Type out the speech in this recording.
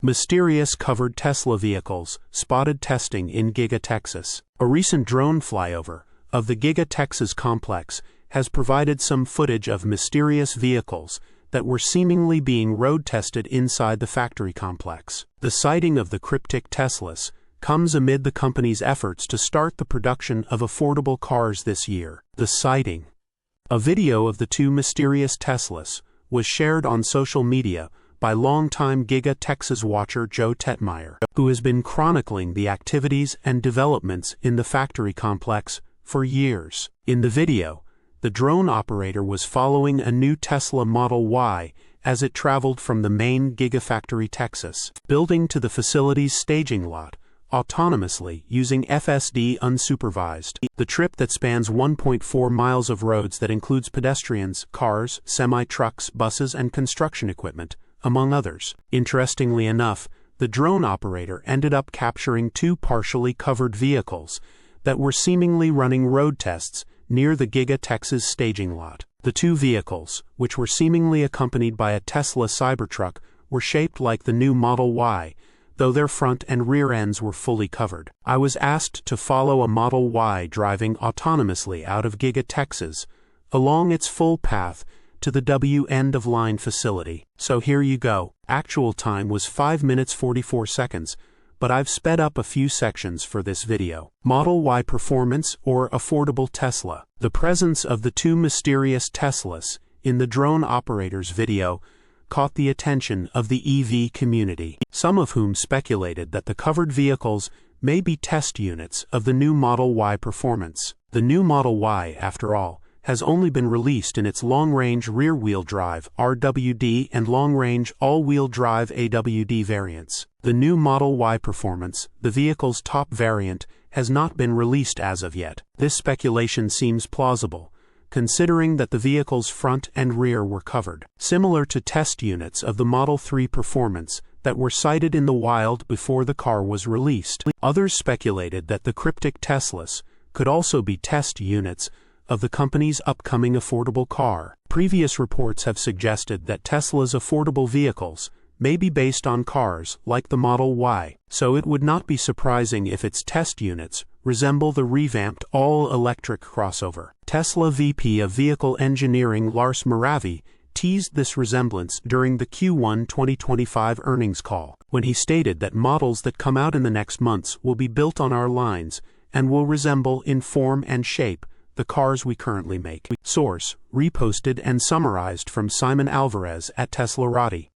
Mysterious covered Tesla vehicles spotted testing in Giga Texas. A recent drone flyover of the Giga Texas complex has provided some footage of mysterious vehicles that were seemingly being road tested inside the factory complex. The sighting of the cryptic Teslas comes amid the company's efforts to start the production of affordable cars this year. The sighting. A video of the two mysterious Teslas was shared on social media by longtime Giga Texas watcher Joe Tetmeyer, who has been chronicling the activities and developments in the factory complex for years. In the video, the drone operator was following a new Tesla Model Y as it traveled from the main Gigafactory Texas building to the facility's staging lot, autonomously using FSD unsupervised. The trip that spans 1.4 miles of roads that includes pedestrians, cars, semi-trucks, buses, and construction equipment, among others. Interestingly enough, the drone operator ended up capturing two partially covered vehicles that were seemingly running road tests near the Giga Texas staging lot. The two vehicles, which were seemingly accompanied by a Tesla Cybertruck, were shaped like the new Model Y, though their front and rear ends were fully covered. I was asked to follow a Model Y driving autonomously out of Giga Texas, along its full path to the W end-of-line facility. So here you go. Actual time was 5 minutes 44 seconds, but I've sped up a few sections for this video. Model Y performance or affordable Tesla. The presence of the two mysterious Teslas in the drone operator's video caught the attention of the EV community, some of whom speculated that the covered vehicles may be test units of the new Model Y performance. The new Model Y, after all, has only been released in its long-range rear-wheel drive (RWD) and long-range all-wheel drive (AWD) variants. The new Model Y performance, the vehicle's top variant, has not been released as of yet. This speculation seems plausible, considering that the vehicle's front and rear were covered, similar to test units of the Model 3 performance that were sighted in the wild before the car was released. Others speculated that the cryptic Teslas could also be test units of the company's upcoming affordable car. Previous reports have suggested that Tesla's affordable vehicles may be based on cars like the Model Y, so it would not be surprising if its test units resemble the revamped all-electric crossover. Tesla VP of Vehicle Engineering Lars Moravi teased this resemblance during the Q1 2025 earnings call, when he stated that models that come out in the next months will be built on our lines and will resemble in form and shape the cars we currently make. Source: reposted and summarized from Simon Alvarez at teslarati.